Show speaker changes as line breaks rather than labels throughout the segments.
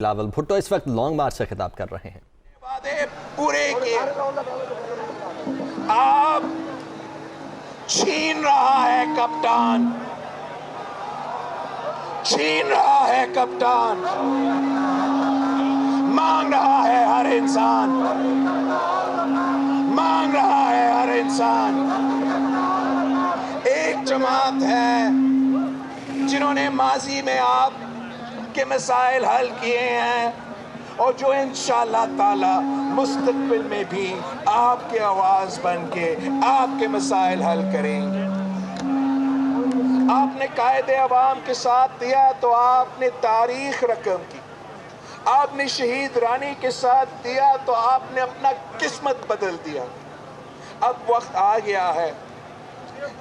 بلاول بھٹو اس وقت long march سے خطاب کر رہے ہیں۔
وعدے پورے کیے، آپ چھین رہا ہے کپتان، چھین رہا ہے کپتان، مانگ رہا ہے ہر انسان، مانگ رہا ہے ہر انسان۔ ایک جماعت ہے جنہوں نے ماضی میں آپ کے مسائل حل کیے ہیں اور جو انشاءاللہ تعالی مستقبل میں بھی آپ کی آواز بن کے آپ کے مسائل حل کریں گے۔ آپ نے قائد عوام کے ساتھ دیا تو آپ نے تاریخ رقم کی، آپ نے شہید رانی کے ساتھ دیا تو آپ نے اپنا قسمت بدل دیا۔ اب وقت آ گیا ہے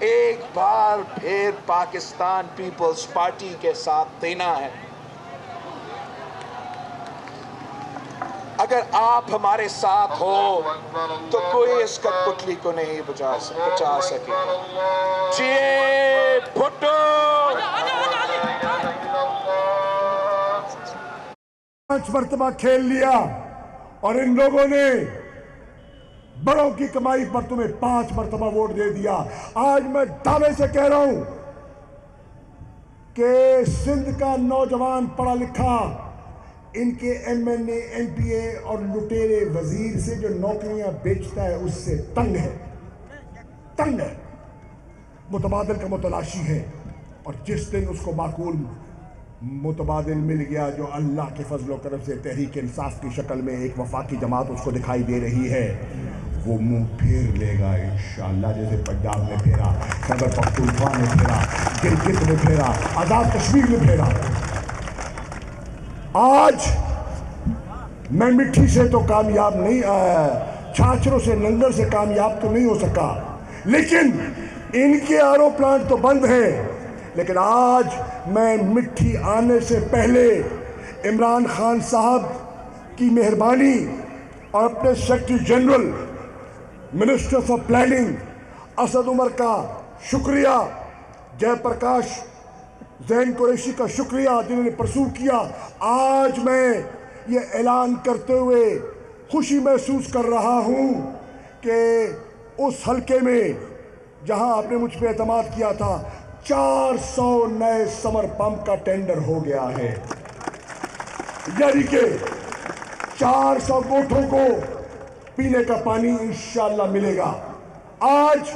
ایک بار پھر پاکستان پیپلز پارٹی کے ساتھ دینا ہے۔ اگر آپ ہمارے ساتھ ہو تو کوئی اس کا پتلی کو نہیں بچا سکے۔ جیے بھٹو!
5 مرتبہ کھیل لیا اور ان لوگوں نے بڑوں کی کمائی پر تمہیں 5 مرتبہ ووٹ دے دیا۔ آج میں دعوے سے کہہ رہا ہوں کہ سندھ کا نوجوان پڑھا لکھا ان کے M N A M P A اور لٹیرے وزیر سے جو نوکریاں بیچتا ہے اس سے تنگ ہے، متبادل کا متلاشی ہے۔ اور جس دن اس کو معقول متبادل مل گیا جو اللہ کے فضل و کرم سے تحریک انصاف کی شکل میں ایک وفاقی جماعت اس کو دکھائی دے رہی ہے، وہ منہ پھیر لے گا انشاءاللہ، جیسے پنجاب میں پھیرا، خیبر پختونخوا میں پھیرا، گلگت میں پھیرا، آزاد کشمیر میں پھیرا۔ آج میں مٹھی سے تو کامیاب نہیں، چھاچروں سے لنگر سے کامیاب تو نہیں ہو سکا، لیکن ان کے آرو پلانٹ تو بند ہیں۔ لیکن آج میں مٹھی آنے سے پہلے عمران خان صاحب کی مہربانی اور اپنے secretary general minister for planning Asad Umar کا شکریہ، جے پرکاش زین قریشی کا شکریہ جنہوں نے پرسو کیا۔ آج میں یہ اعلان کرتے ہوئے خوشی محسوس کر رہا ہوں کہ اس حلقے میں جہاں آپ نے مجھ پہ اعتماد کیا تھا 400 نئے سمر پمپ کا ٹینڈر ہو گیا ہے، یعنی کہ 400 گوٹھوں کو پینے کا پانی انشاءاللہ ملے گا۔ آج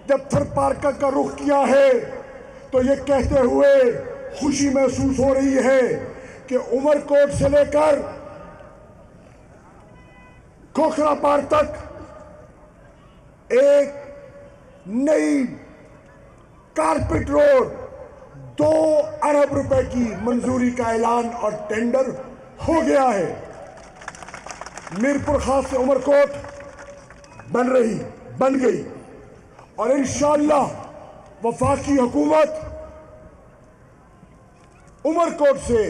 جب تھر پارکر کا رخ کیا ہے تو یہ کہتے ہوئے خوشی محسوس ہو رہی ہے کہ عمر کوٹ سے لے کر کھوکھرا پار تک ایک نئی کارپٹ روڈ 2 ارب روپے کی منظوری کا اعلان اور ٹینڈر ہو گیا ہے۔ میرپور خاص سے عمر کوٹ بن گئی اور انشاءاللہ وفاقی حکومت عمر کوٹ سے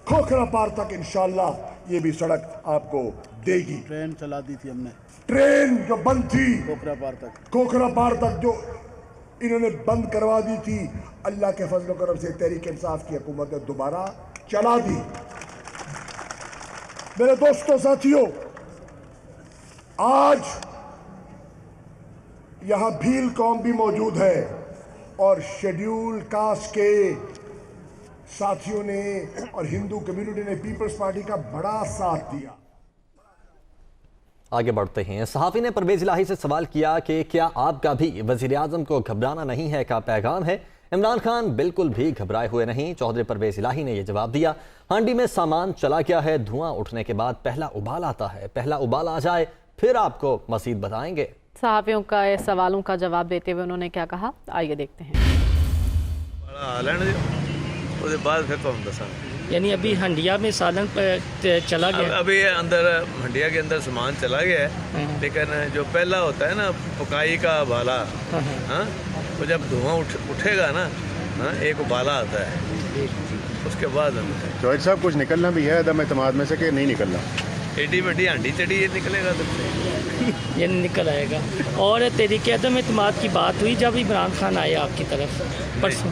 کھوکھرا پار تک انشاءاللہ یہ بھی سڑک آپ کو دے گی۔
ٹرین چلا دی تھی ہم نے،
ٹرین جو بند تھی
کھوکھرا پار تک
جو انہوں نے بند کروا دی تھی، اللہ کے فضل و کرم سے تحریک انصاف کی حکومت نے دوبارہ چلا دی۔ میرے دوستوں ساتھیوں، آج یہاں بھیل قوم بھی موجود ہے اور شیڈیول کاسٹ کے ساتھیوں نے اور ہندو کمیونٹی نے پیپلز پارٹی کا بڑا ساتھ دیا۔
آگے بڑھتے ہیں۔ صحافی نے پرویز الہی سے سوال کیا کہ کیا آپ کا بھی وزیر اعظم کو گھبرانا نہیں ہے کا پیغام ہے؟ عمران خان بالکل بھی گھبرائے ہوئے نہیں۔ چودھری پرویز الہی نے یہ جواب دیا، ہانڈی میں سامان چلا گیا ہے، دھواں اٹھنے کے بعد پہلا ابال آتا ہے، پہلا ابال آ جائے پھر آپ کو مزید بتائیں گے۔
صحافیوں کا سوالوں کا جواب دیتے ہوئے انہوں نے کیا کہا، آئیے دیکھتے ہیں۔
یعنی ابھی ہنڈیا میں سالن چلا گیا،
ابھی اندر ہنڈیا کے اندر سامان چلا گیا ہے، لیکن جو پہلا ہوتا ہے نا پکائی کا ابالا، وہ جب دھواں اٹھے گا نا ایک ابالا آتا ہے، اس کے بعد
جوائد صاحب کچھ نکلنا بھی ہے عدم اعتماد میں سے کہ نہیں نکلنا؟
ایڈی بڑی ہانڈی چڑی یہ نکلے گا
یہ نکل آئے گا۔ اور تحریک عدم اعتماد کی بات ہوئی جب عمران خان آئے آپ کی طرف پرسوں؟